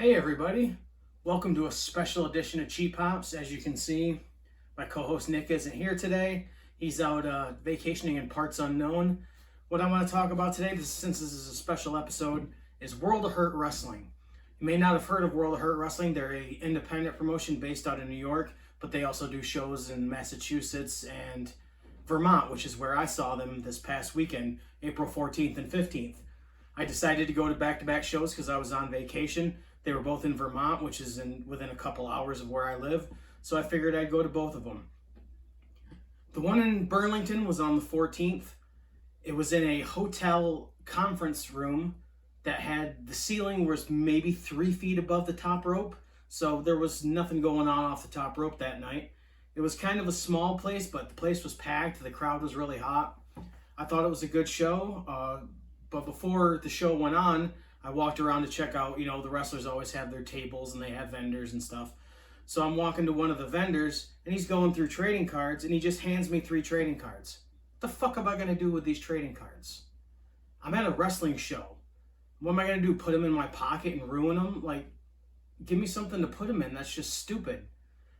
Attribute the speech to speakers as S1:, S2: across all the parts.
S1: Hey everybody, welcome to a special edition of Cheap Pops. As you can see, my co-host Nick isn't here today. He's out vacationing in parts unknown. What I want to talk about today, since this is a special episode, is World of Hurt Wrestling. You may not have heard of World of Hurt Wrestling. They're an independent promotion based out of New York, but they also do shows in Massachusetts and Vermont, which is where I saw them this past weekend, April 14th and 15th. I decided to go to back-to-back shows because I was on vacation. They were both in Vermont, which is within a couple hours of where I live. So I figured I'd go to both of them. The one in Burlington was on the 14th. It was in a hotel conference room that had the ceiling was maybe 3 feet above the top rope. So there was nothing going on off the top rope that night. It was kind of a small place, but the place was packed. The crowd was really hot. I thought it was a good show. But before the show went on, I walked around to check out, the wrestlers always have their tables and they have vendors and stuff. So I'm walking to one of the vendors and he's going through trading cards and he just hands me 3 trading cards. What the fuck am I going to do with these trading cards? I'm at a wrestling show. What am I going to do? Put them in my pocket and ruin them? Like, give me something to put them in. That's just stupid.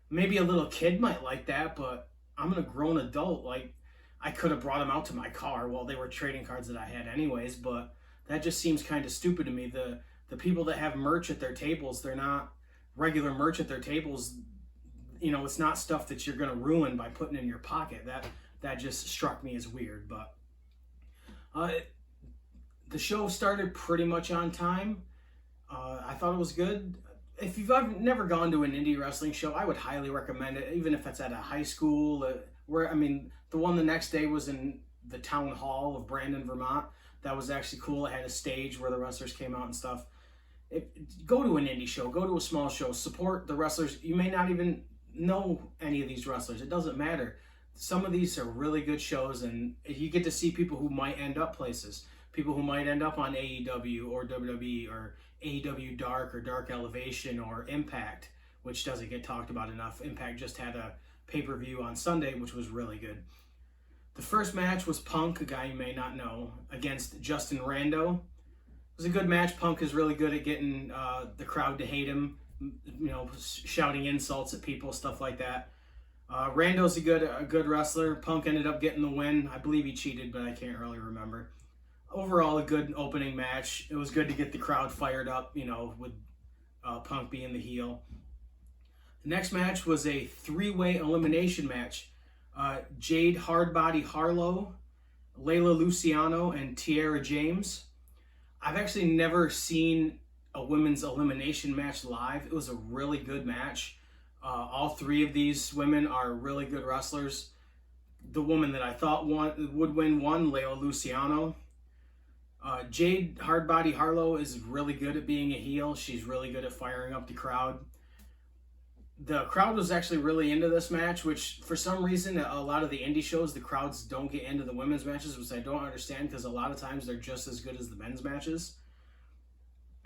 S1: Maybe a little kid might like that, but I'm a grown adult. Like, I could have brought them out to my car. Well, they were trading cards that I had anyways, but that just seems kind of stupid to me. The people that have merch at their tables, they're not regular merch at their tables. It's not stuff that you're going to ruin by putting in your pocket. That just struck me as weird. But the show started pretty much on time. I thought it was good. If you've never gone to an indie wrestling show, I would highly recommend it, even if it's at a high school. The one the next day was in the town hall of Brandon, Vermont. That was actually cool. It had a stage where the wrestlers came out and stuff. Go to an indie show. Go to a small show. Support the wrestlers. You may not even know any of these wrestlers. It doesn't matter. Some of these are really good shows, and you get to see people who might end up places. People who might end up on AEW or WWE or AEW Dark or Dark Elevation or Impact, which doesn't get talked about enough. Impact just had a pay-per-view on Sunday, which was really good. The first match was Punk, a guy you may not know, against Justin Rando. It was a good match. Punk is really good at getting the crowd to hate him, shouting insults at people, stuff like that. Rando's a good wrestler. Punk ended up getting the win. I believe he cheated, but I can't really remember. Overall, a good opening match. It was good to get the crowd fired up, with Punk being the heel. The next match was a 3-way elimination match. Jade Hardbody Harlow, Layla Luciano, and Tiara James. I've actually never seen a women's elimination match live. It was a really good match. All 3 of these women are really good wrestlers. The woman that I thought would win won, Layla Luciano. Jade Hardbody Harlow is really good at being a heel. She's really good at firing up the crowd. The crowd was actually really into this match, which for some reason, a lot of the indie shows, the crowds don't get into the women's matches, which I don't understand because a lot of times they're just as good as the men's matches.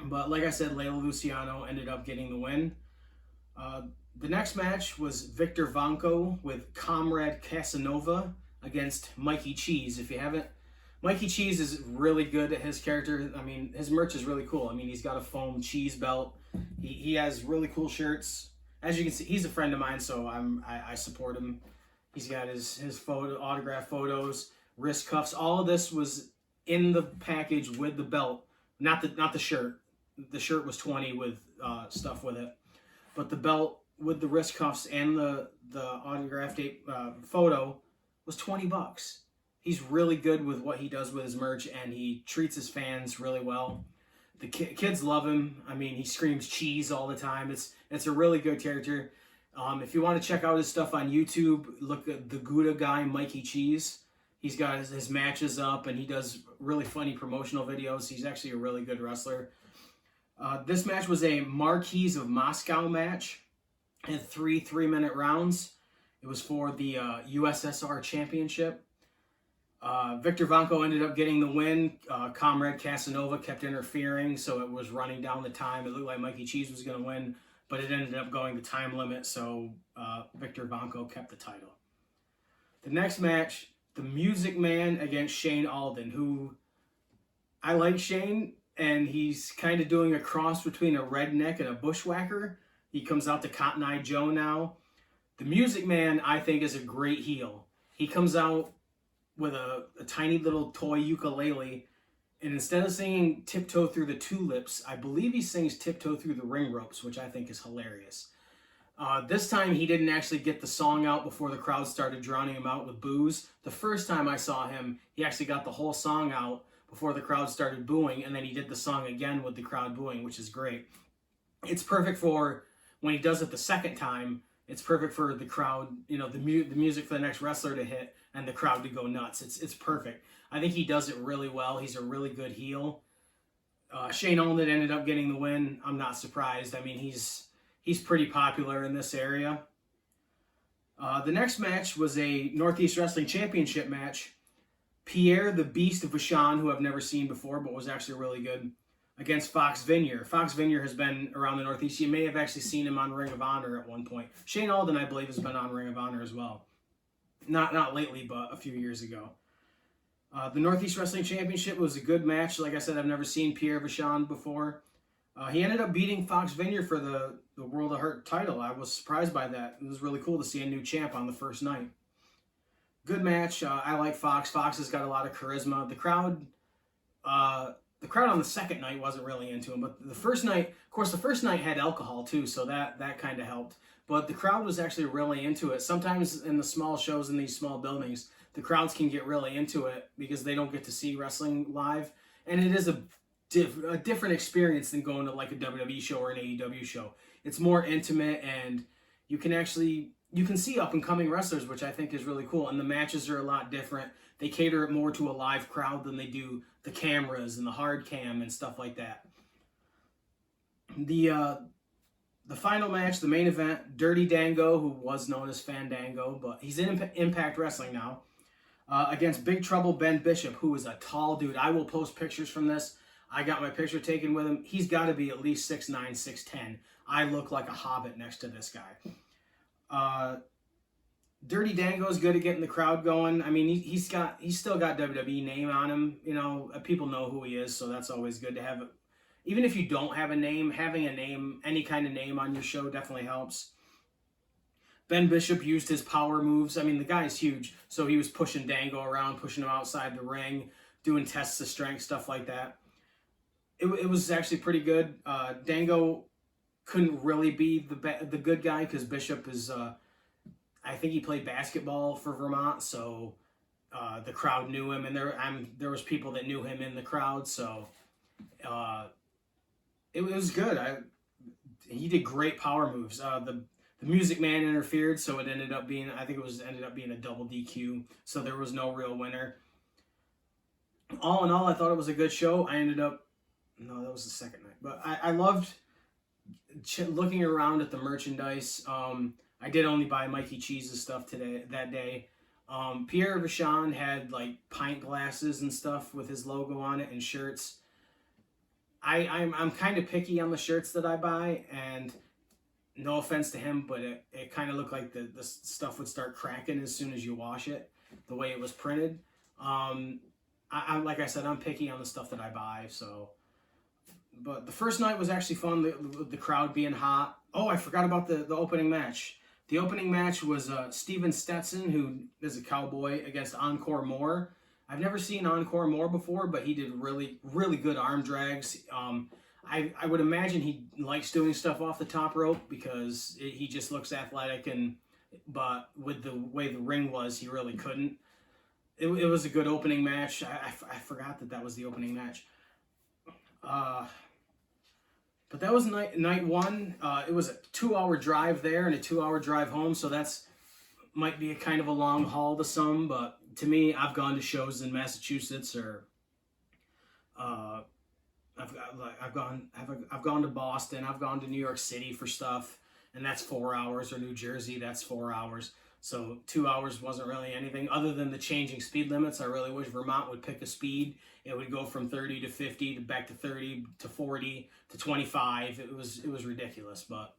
S1: But like I said, Layla Luciano ended up getting the win. The next match was Victor Vanko with Comrade Casanova against Mikey Cheese. If you haven't, Mikey Cheese is really good at his character. I mean, his merch is really cool. I mean, he's got a foam cheese belt. He has really cool shirts. As you can see, he's a friend of mine, so I support him. He's got his autograph photos, wrist cuffs. All of this was in the package with the belt, not the shirt. The shirt was $20 with stuff with it, but the belt with the wrist cuffs and the autographed photo was $20. He's really good with what he does with his merch, and he treats his fans really well. The kids love him. I mean, he screams cheese all the time. It's a really good character. If you want to check out his stuff on YouTube, look at the Gouda guy, Mikey Cheese. He's got his matches up, and he does really funny promotional videos. He's actually a really good wrestler. This match was a Marquis of Moscow match. It had 3 3-minute rounds. It was for the USSR Championship. Victor Vanko ended up getting the win. Comrade Casanova kept interfering, so it was running down the time. It looked like Mikey Cheese was going to win, but it ended up going to time limit, so Victor Vanko kept the title. The next match, the Music Man against Shane Alden, who I like Shane. and he's kind of doing a cross between a redneck and a bushwhacker. He comes out to Cotton Eye Joe now. The Music Man, I think, is a great heel. He comes out with a tiny little toy ukulele, and instead of singing Tiptoe Through the Tulips, I believe he sings Tiptoe Through the Ring Ropes, which I think is hilarious. This time he didn't actually get the song out before the crowd started drowning him out with boos. The first time I saw him, he actually got the whole song out before the crowd started booing, and then he did the song again with the crowd booing, which is great. It's perfect for when he does it the second time. It's perfect for the crowd, you know, the music for the next wrestler to hit and the crowd to go nuts. It's perfect. I think he does it really well. He's a really good heel. Shane Alden ended up getting the win. I'm not surprised. I mean, he's pretty popular in this area. The next match was a Northeast Wrestling Championship match. Pierre the Beast of Vachon, who I've never seen before, but was actually really good, against Fox Vineyard. Fox Vineyard has been around the Northeast. You may have actually seen him on Ring of Honor at one point. Shane Alden, I believe, has been on Ring of Honor as well. Not lately, but a few years ago. The Northeast Wrestling Championship was a good match. Like I said, I've never seen Pierre Vachon before. He ended up beating Fox Vineyard for the World of Hurt title. I was surprised by that. It was really cool to see a new champ on the first night. Good match. I like Fox. Fox has got a lot of charisma. The crowd on the second night wasn't really into him, but the first night, of course, the first night had alcohol too, so that kind of helped. But the crowd was actually really into it. Sometimes in the small shows in these small buildings, the crowds can get really into it because they don't get to see wrestling live, and it is a different experience than going to like a WWE show or an AEW show. It's more intimate, and you can see up and coming wrestlers, which I think is really cool. And the matches are a lot different. They cater it more to a live crowd than they do the cameras and the hard cam and stuff like that. The final match, the main event, Dirty Dango, who was known as Fandango, but he's in Impact Wrestling now, against Big Trouble Ben Bishop, who is a tall dude. I will post pictures from this. I got my picture taken with him. He's got to be at least 6'9", 6'10". I look like a hobbit next to this guy. Dirty Dango's good at getting the crowd going. I mean, he's still got WWE name on him. You know, people know who he is, so that's always good to have. Even if you don't have a name, having a name, any kind of name on your show definitely helps. Ben Bishop used his power moves. I mean, the guy's huge, so he was pushing Dango around, pushing him outside the ring, doing tests of strength, stuff like that. It was actually pretty good. Dango couldn't really be the good guy because Bishop is, I think he played basketball for Vermont, so the crowd knew him, and there was people that knew him in the crowd, so it was good. He did great power moves. The Music Man interfered, so it ended up being, ended up being a double DQ, so there was no real winner. All in all, I thought it was a good show. No, that was the second night, but I loved looking around at the merchandise. I did only buy Mikey Cheese's stuff that day. Pierre Vachon had like pint glasses and stuff with his logo on it and shirts. I'm kind of picky on the shirts that I buy, and no offense to him, but it kind of looked like the stuff would start cracking as soon as you wash it, the way it was printed. Like I said, I'm picky on the stuff that I buy, so. But the first night was actually fun, the crowd being hot. Oh, I forgot about the opening match. The opening match was Steven Stetson, who is a cowboy, against Encore Moore. I've never seen Encore Moore before, but he did really, really good arm drags. I would imagine he likes doing stuff off the top rope because he just looks athletic, but with the way the ring was, he really couldn't. It was a good opening match. I forgot that was the opening match. But that was night one. It was a 2-hour drive there and a 2-hour drive home, so might be a kind of a long haul to some, but to me, I've gone to shows in Massachusetts, or I've gone to Boston, I've gone to New York City for stuff, and that's 4 hours, or New Jersey, that's 4 hours. So 2 hours wasn't really anything other than the changing speed limits. I really wish Vermont would pick a speed. It would go from 30 to 50 to back to 30 to 40 to 25. It was ridiculous, but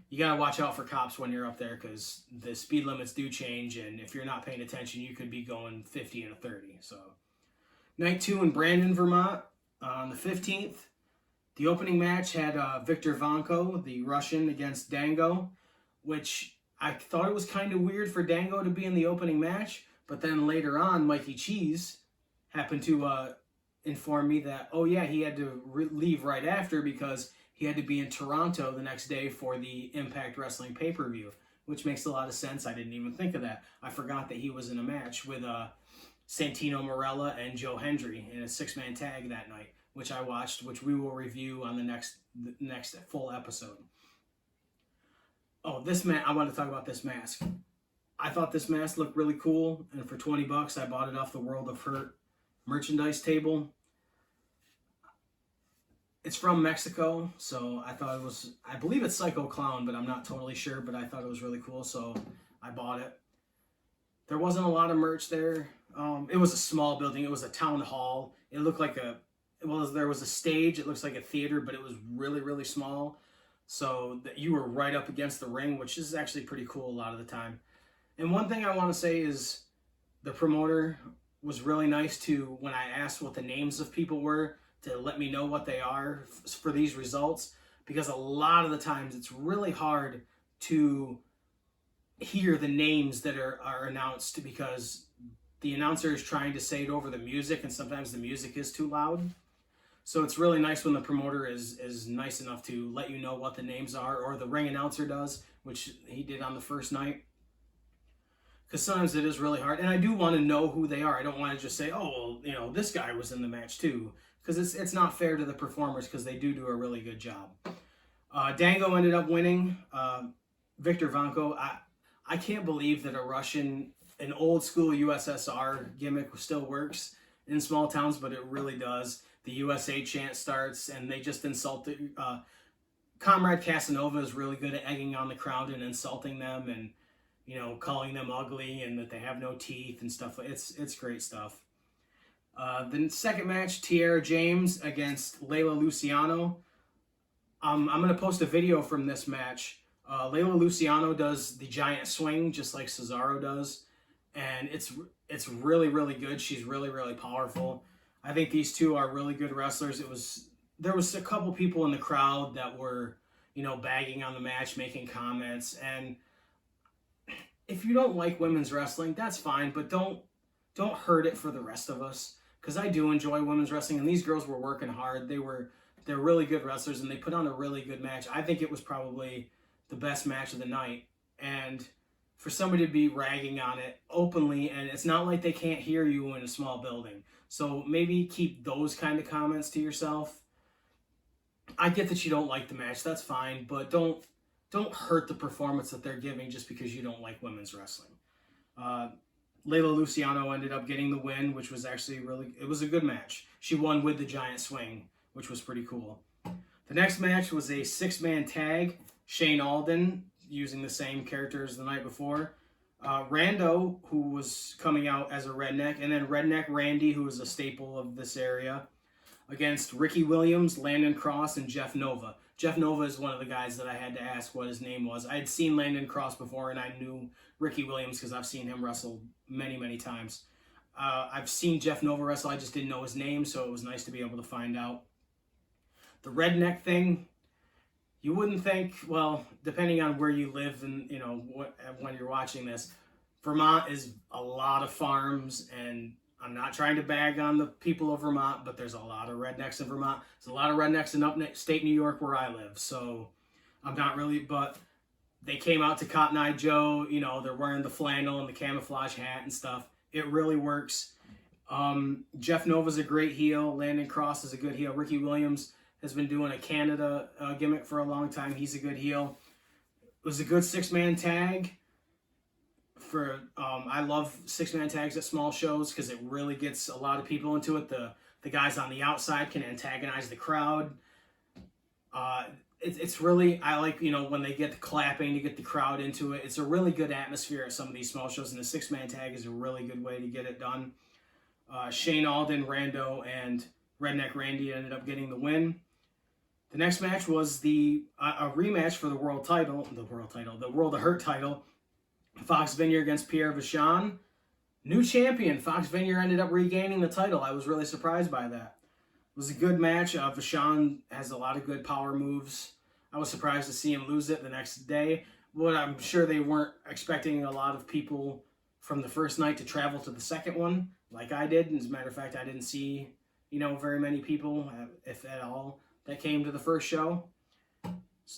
S1: you got to watch out for cops when you're up there because the speed limits do change, and if you're not paying attention, you could be going 50 and a 30. So night two in Brandon, Vermont. On the 15th, the opening match had Viktor Vanko, the Russian, against Dango, which I thought it was kind of weird for Dango to be in the opening match, but then later on, Mikey Cheese happened to inform me that, oh yeah, he had to leave right after because he had to be in Toronto the next day for the Impact Wrestling pay-per-view, which makes a lot of sense. I didn't even think of that. I forgot that he was in a match with Santino Marella and Joe Hendry in a 6-man tag that night, which I watched, which we will review on the next full episode. Oh, I want to talk about this mask. I thought this mask looked really cool, and for $20, I bought it off the World of Hurt merchandise table. It's from Mexico, so I thought it was, I believe it's Psycho Clown, but I'm not totally sure, but I thought it was really cool, so I bought it. There wasn't a lot of merch there. It was a small building. It was a town hall. It looked like there was a stage. It looks like a theater, but it was really, really small. So that you were right up against the ring, which is actually pretty cool a lot of the time. And one thing I want to say is the promoter was really nice to, when I asked what the names of people were, to let me know what they are for these results, because a lot of the times it's really hard to hear the names that are announced because the announcer is trying to say it over the music, and sometimes the music is too loud. So it's really nice when the promoter is nice enough to let you know what the names are, or the ring announcer does, which he did on the first night. Because sometimes it is really hard, and I do want to know who they are. I don't want to just say, oh, well, this guy was in the match too, because it's not fair to the performers, because they do a really good job. Dango ended up winning. Viktor Vanko, I can't believe that a Russian, an old school USSR gimmick still works in small towns, but it really does. The USA chant starts, and they just insulted. Comrade Casanova is really good at egging on the crowd and insulting them, and calling them ugly and that they have no teeth and stuff. It's great stuff. The second match, Tiara James against Layla Luciano. I'm going to post a video from this match. Layla Luciano does the giant swing just like Cesaro does, and it's really, really good. She's really, really powerful. I think these two are really good wrestlers. There was a couple people in the crowd that were, bagging on the match, making comments, and if you don't like women's wrestling, that's fine, but don't hurt it for the rest of us, because I do enjoy women's wrestling, and these girls were working hard. They're really good wrestlers, and they put on a really good match. I think it was probably the best match of the night, and for somebody to be ragging on it openly, and it's not like they can't hear you in a small building, so maybe keep those kind of comments to yourself. I get that you don't like the match, that's fine, but don't hurt the performance that they're giving just because you don't like women's wrestling. Layla Luciano ended up getting the win, which was actually it was a good match. She won with the giant swing, which was pretty cool. The next match was a 6-man tag. Shane Alden, using the same character as the night before. Rando, who was coming out as a redneck, and then Redneck Randy, who was a staple of this area, against Ricky Williams, Landon Cross, and Jeff Nova. Jeff Nova is one of the guys that I had to ask what his name was. I had seen Landon Cross before, and I knew Ricky Williams because I've seen him wrestle many, many times. I've seen Jeff Nova wrestle. I just didn't know his name, so it was nice to be able to find out. The redneck thing, you wouldn't think, well, depending on where you live and, when you're watching this, Vermont is a lot of farms, and I'm not trying to bag on the people of Vermont, but there's a lot of rednecks in Vermont. There's a lot of rednecks in upstate New York where I live, so I'm not really, but they came out to Cotton Eye Joe, they're wearing the flannel and the camouflage hat and stuff. It really works. Jeff Nova's a great heel. Landon Cross is a good heel. Ricky Williams has been doing a Canada gimmick for a long time. He's a good heel. It was a good 6-man tag. I love 6-man tags at small shows because it really gets a lot of people into it. The guys on the outside can antagonize the crowd. It's really, I like, when they get the clapping to get the crowd into it. It's a really good atmosphere at some of these small shows, and the 6-man tag is a really good way to get it done. Shane Alden, Rando, and Redneck Randy ended up getting the win. The next match was a rematch for the World of Hurt title. Fox Vineyard against Pierre Vachon. New champion. Fox Vineyard ended up regaining the title. I was really surprised by that. It was a good match. Vachon has a lot of good power moves. I was surprised to see him lose it the next day, but I'm sure they weren't expecting a lot of people from the first night to travel to the second one, like I did. As a matter of fact, I didn't see, very many people, if at all, that came to the first show.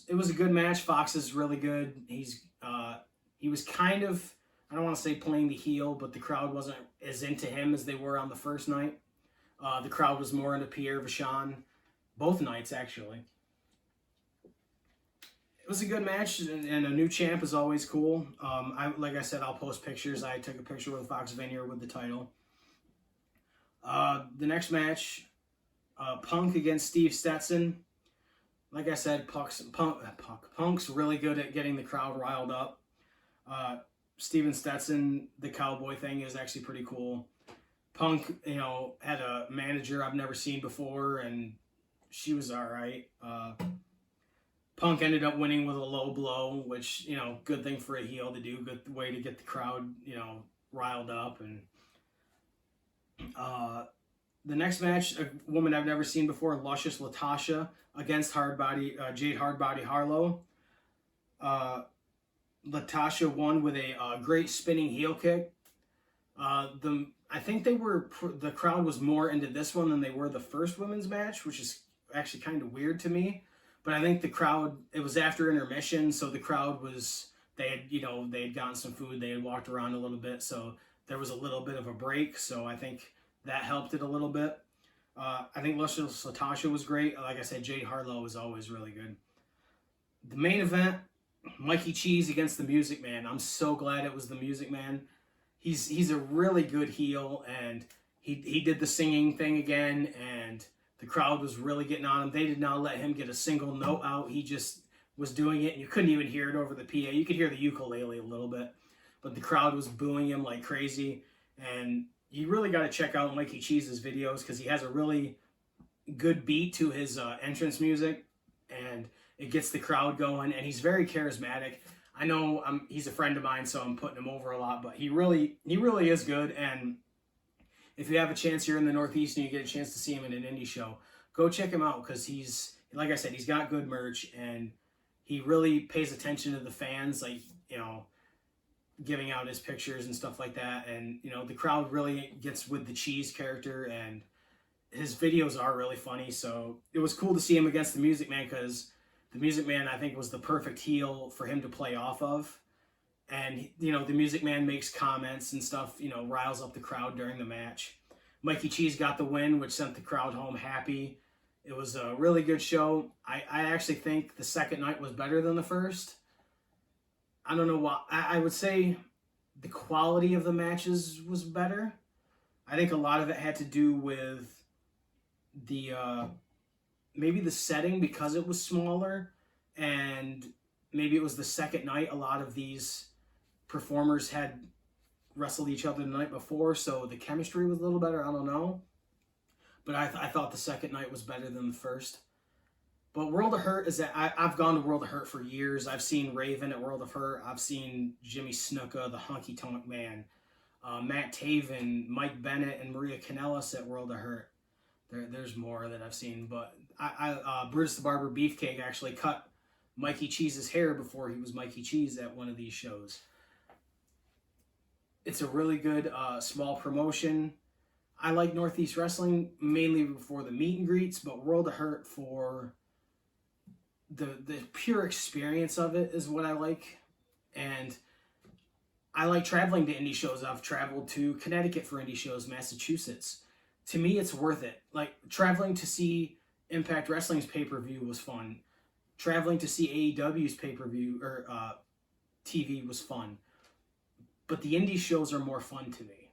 S1: It was a good match. Fox is really good. He was kind of, I don't want to say playing the heel, but the crowd wasn't as into him as they were on the first night. The crowd was more into Pierre Vachon, both nights actually. It was a good match, and a new champ is always cool. Like I said, I'll post pictures. I took a picture with Fox Vineyard with the title. The next match, Punk against Steve Stetson. Like I said, Punk's really good at getting the crowd riled up. Steven Stetson, the cowboy thing is actually pretty cool. Punk, had a manager I've never seen before, and she was all right. Punk ended up winning with a low blow, which, good thing for a heel to do. Good way to get the crowd, riled up. And the next match, a woman I've never seen before, Luscious Latasha against Jade Hardbody Harlow. Latasha won with a great spinning heel kick. I think the crowd was more into this one than they were the first women's match, which is actually kind of weird to me. But I think the crowd, it was after intermission, so the crowd they had gotten some food, they had walked around a little bit, so there was a little bit of a break, so I think that helped it a little bit. I think Luscious Latasha was great. Like I said, Jade Harlow was always really good. The main event, Mikey Cheese against the Music Man. I'm so glad it was the Music Man. He's a really good heel, and he did the singing thing again, and the crowd was really getting on him. They did not let him get a single note out. He just was doing it, and you couldn't even hear it over the PA. You could hear the ukulele a little bit, but the crowd was booing him like crazy. And you really got to check out Mikey Cheese's videos because he has a really good beat to his entrance music, and it gets the crowd going, and he's very charismatic. I know he's a friend of mine, so I'm putting him over a lot, but he really is good. And if you have a chance here in the Northeast and you get a chance to see him in an indie show, go check him out because like I said, he's got good merch, and he really pays attention to the fans, like, giving out his pictures and stuff like that. And, the crowd really gets with the Cheese character, and his videos are really funny. So it was cool to see him against the Music Man because the Music Man, I think, was the perfect heel for him to play off of. And, the Music Man makes comments and stuff, riles up the crowd during the match. Mikey Cheese got the win, which sent the crowd home happy. It was a really good show. I actually think the second night was better than the first. I don't know why. I would say the quality of the matches was better. I think a lot of it had to do with the maybe the setting because it was smaller, and maybe it was the second night. A lot of these performers had wrestled each other the night before, so the chemistry was a little better. I don't know. But I thought the second night was better than the first. But World of Hurt is that I've gone to World of Hurt for years. I've seen Raven at World of Hurt. I've seen Jimmy Snuka, the Honky Tonk Man, Matt Taven, Mike Bennett, and Maria Kanellis at World of Hurt. There's more that I've seen, but Brutus the Barber Beefcake actually cut Mikey Cheese's hair before he was Mikey Cheese at one of these shows. It's a really good small promotion. I like Northeast Wrestling mainly for the meet and greets, but World of Hurt for the pure experience of it is what I like. And I like traveling to indie shows. I've traveled to Connecticut for indie shows, Massachusetts. To me, it's worth it. Like, traveling to see Impact Wrestling's pay-per-view was fun. Traveling to see AEW's pay-per-view or TV was fun. But the indie shows are more fun to me.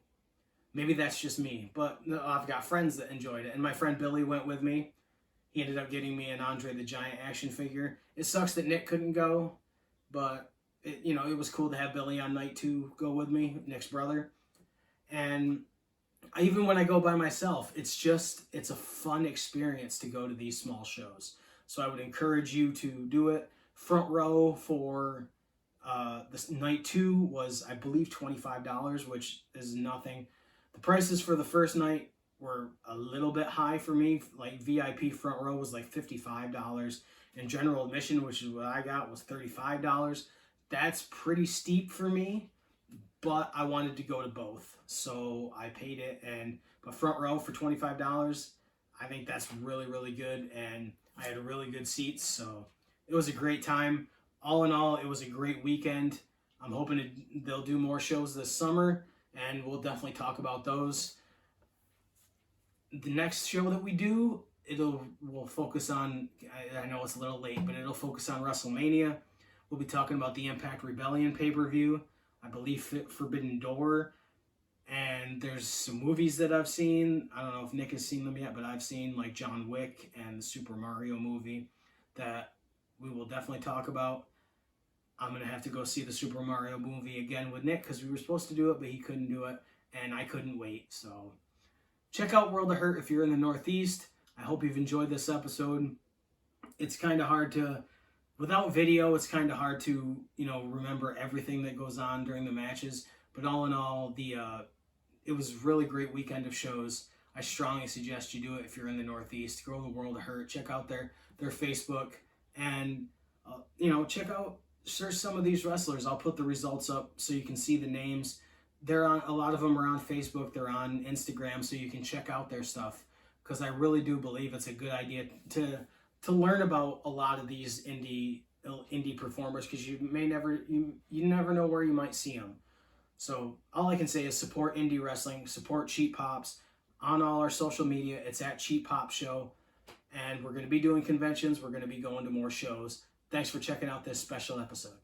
S1: Maybe that's just me, but I've got friends that enjoyed it. And my friend Billy went with me. He ended up getting me an Andre the Giant action figure. It sucks that Nick couldn't go, but it was cool to have Billy on night 2 go with me, Nick's brother. And even when I go by myself, it's a fun experience to go to these small shows. So I would encourage you to do it. Front row for this night 2 was, I believe, $25, which is nothing. The prices for the first night were a little bit high for me. Like VIP front row was like $55, and general admission, which is what I got, was $35. That's pretty steep for me, but I wanted to go to both, so I paid it. And but front row for $25, I think that's really, really good, and I had a really good seats, so it was a great time. All in all, it was a great weekend. I'm hoping they'll do more shows this summer, and we'll definitely talk about those. The next show that we do, we'll focus on. I know it's a little late, but it'll focus on WrestleMania. We'll be talking about the Impact Rebellion pay-per-view. I believe Forbidden Door. And there's some movies that I've seen. I don't know if Nick has seen them yet, but I've seen like John Wick and the Super Mario movie that we will definitely talk about. I'm going to have to go see the Super Mario movie again with Nick because we were supposed to do it, but he couldn't do it, and I couldn't wait. So check out World of Hurt if you're in the Northeast. I hope you've enjoyed this episode. It's kind of hard to, without video, it's kind of hard to, remember everything that goes on during the matches. But all in all, it was a really great weekend of shows. I strongly suggest you do it if you're in the Northeast. Go to World of Hurt. Check out their Facebook. And, search some of these wrestlers. I'll put the results up so you can see the names. A lot of them are on Facebook. They're on Instagram, so you can check out their stuff. Because I really do believe it's a good idea to learn about a lot of these indie performers, because you never know where you might see them. So all I can say is support indie wrestling, support Cheap Pops on all our social media. It's at Cheap Pop Show, and we're going to be doing conventions. We're going to be going to more shows. Thanks for checking out this special episode.